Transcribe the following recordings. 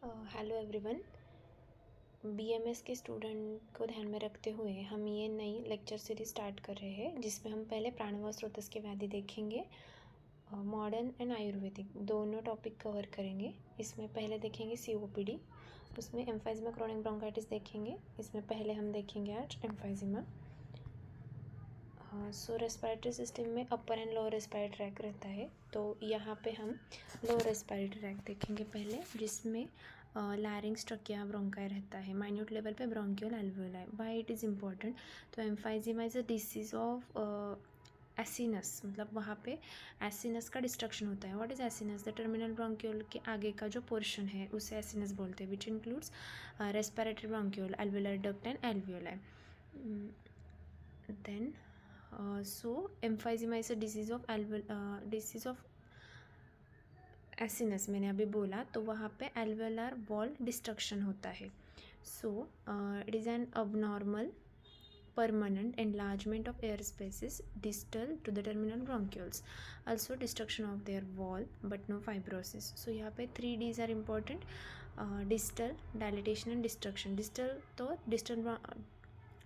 Hello everyone. BMS के student को ध्यान में रखते हुए हम ये नई लेक्चर सीरीज स्टार्ट कर रहे हैं जिसमें हम पहले प्राणवायु स्रोतस की व्याधि देखेंगे। मॉडर्न एंड आयुर्वेदिक दोनों टॉपिक कवर करेंगे। इसमें पहले देखेंगे सीओपीडी, उसमें एम्फाइजिमा क्रोनिक ब्रोंकाइटिस देखेंगे। इसमें पहले हम देखेंगे आज एम्फाइजिमा। सो रेस्पिरेटरी सिस्टम में अपर एंड लोअर रेस्पिरेटरी ट्रैक रहता है, तो यहाँ पे हम लोअर रेस्पिरेटरी ट्रैक देखेंगे पहले, जिसमें लैरिंग्स, ट्रकिया, ब्रोंकाई रहता है। माइन्यूट लेवल पे bronchial alveoli. Why it is important? तो emphysema is a disease of acinus, मतलब वहाँ पे एसिनस का डिस्ट्रक्शन होता है। What is acinus? The terminal bronchiole के आगे का जो पोर्शन है उसे एसिनस बोलते हैं, which includes respiratory bronchiole, alveolar duct and alveoli. Then so emphysema is a disease of acinus मैंने अभी बोला, तो वहाँ पे एल्वेलर वॉल डिस्ट्रक्शन होता है। So it is an abnormal permanent enlargement of air spaces distal to the terminal bronchioles, also destruction of their wall but no fibrosis. So यहाँ पे 3 Ds are important: distal, dilatation and destruction. distal तो distal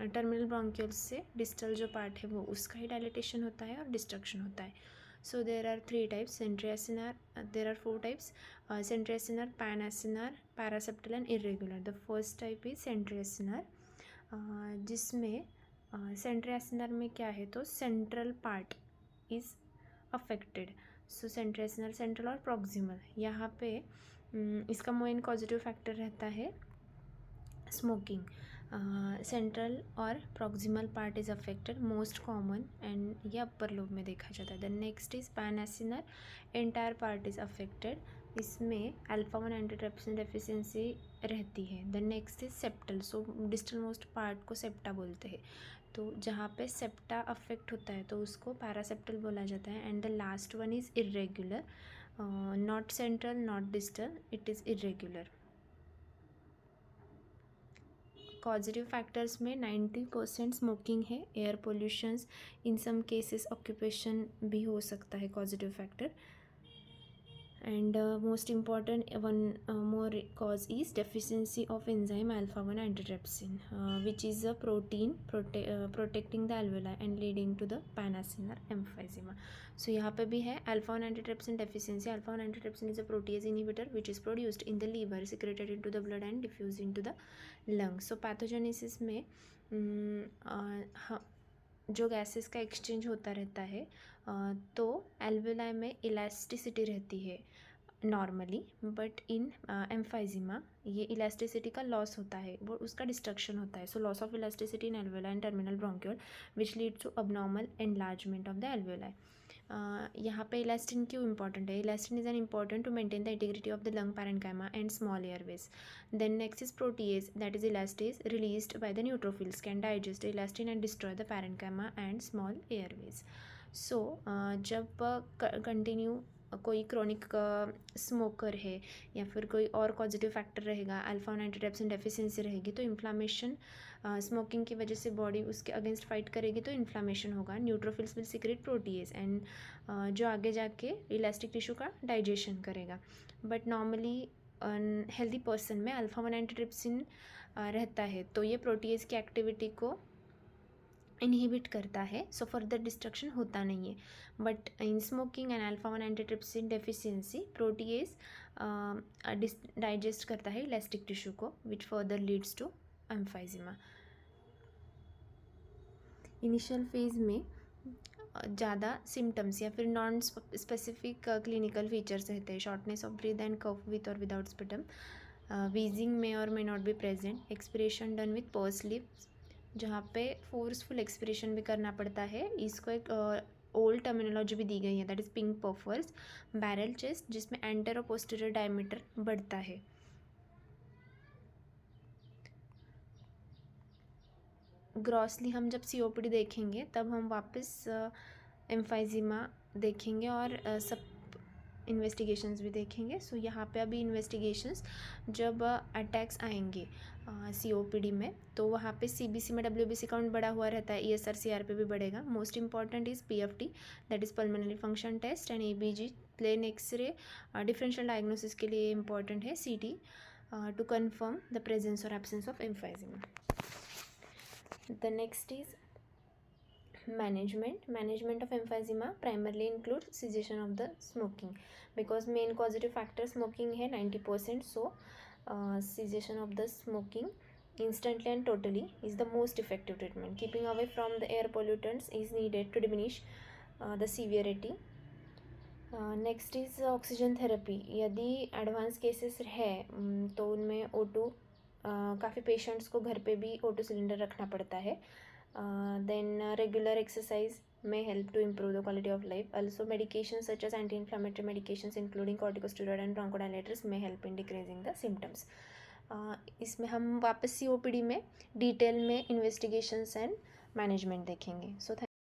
terminal bronchioles से distal जो part है वो उसका ही dilatation होता है और डिस्ट्रक्शन होता है। So there are 3 types centriacinar, there are 4 types centriacinar, panacinar, paraseptal and irregular. The first type is centriacinar, जिसमें सेंट्रियासिनर में क्या है तो central part is affected. So centriacinar central और प्रॉक्सिमल। यहाँ पे इसका मेन कॉजेटिव फैक्टर रहता है स्मोकिंग। सेंट्रल और proximal part is affected, most common, and ये अपर लोब में देखा जाता है। The next is panacinar, entire part is affected, इसमें अल्फा 1 एंटीट्रिप्सिन डेफिशिएंसी रहती है। The next is septal, so distal most part को सेप्टा बोलते हैं, तो जहाँ पे सेप्टा अफेक्ट होता है तो उसको पैरासेप्टल बोला जाता है। And the last one is irregular, not central not distal, it is irregular. Positive factors में 90% स्मोकिंग है, air pollutions, in some cases occupation भी हो सकता है positive factor. And most important one more cause is deficiency of enzyme alpha 1 antitrypsin, which is a protein protecting the alveoli and leading to the panacinar emphysema. So यहाँ पे भी है alpha 1 antitrypsin deficiency. Alpha 1 antitrypsin is a protease inhibitor which is produced in the liver, secreted into the blood and diffuse into the lungs. So pathogenesis में जो gases का exchange होता रहता है, तो एल्वेलाई में इलास्टिसिटी रहती है नॉर्मली, बट इन एम्फाइजिमा ये इलास्टिसिटी का लॉस होता है, वो उसका डिस्ट्रक्शन होता है। So loss of elasticity in alveoli and terminal bronchiole which leads to abnormal enlargement of the alveoli. यहाँ पे इलास्टिन क्यों इंपॉर्टेंट है? Elastin is an important to maintain the integrity of the lung parenchyma and small airways. Then next is protease, that is elastase released by the neutrophils, can digest elastin and destroy the parenchyma and small airways. So जब continue कोई chronic smoker है या फिर कोई और positive factor रहेगा, alpha 1 antitrypsin deficiency रहेगी, तो इन्फ्लामेशन, स्मोकिंग की वजह से बॉडी उसके अगेंस्ट फाइट करेगी तो इन्फ्लामेशन होगा। Neutrophils will secret protease and जो आगे जाके इलास्टिक टिश्यू का डाइजेशन करेगा। बट नॉर्मली हेल्दी पर्सन में अल्फा 1 एंटीट्रिप्सिन रहता है, तो ये प्रोटीएज की एक्टिविटी को इनहिबिट करता है, सो फर्दर डिस्ट्रक्शन होता नहीं है। But in smoking and alpha 1 antitrypsin deficiency, protease digest करता है इलास्टिक टिश्यू को, which further leads to emphysema. Initial phase में ज़्यादा सिम्टम्स या फिर नॉन स्पेसिफिक क्लिनिकल फीचर्स रहते हैं, shortness of breath and cough with और विदाउट स्पिटम, वीजिंग में और may not be present, expiration done with pursed lips, जहाँ पे फोर्सफुल एक्सपिरेशन भी करना पड़ता है। इसको एक ओल्ड टर्मिनोलॉजी भी दी गई है, that is pink puffers, barrel chest, जिसमें एंटर और पोस्टीरियर डायमीटर बढ़ता है। ग्रॉसली हम जब सीओपीडी देखेंगे तब हम वापस एम्फाइजिमा देखेंगे और सब इन्वेस्टिगेशंस भी देखेंगे। सो यहाँ पे अभी इन्वेस्टिगेशंस जब अटैक्स आएंगे सीओपीडी में, तो वहाँ पे सीबीसी में डब्ल्यूबीसी काउंट बढ़ा हुआ रहता है, ईएसआर सीआरपी भी बढ़ेगा। Most important is PFT, that is pulmonary function test, and ABG plain X-ray differential diagnosis के लिए इंपॉर्टेंट है। सीटी to confirm the presence or absence of emphysema. The next is management of emphysema primarily includes cessation of the smoking, because main causative factor smoking है 90%. So cessation of the smoking instantly and totally is the most effective treatment. Keeping away from the air pollutants is needed to diminish the severity. Next is oxygen therapy. यदि advance cases है तो उनमें O2 काफ़ी patients को घर पे भी O2 cylinder रखना पड़ता है. Then regular exercise may help to improve the quality of life. Also, medications such as anti-inflammatory medications including corticosteroid and bronchodilators may help in decreasing the symptoms. इसमें हम वापस COPD में डिटेल में investigations and management देखेंगे. सो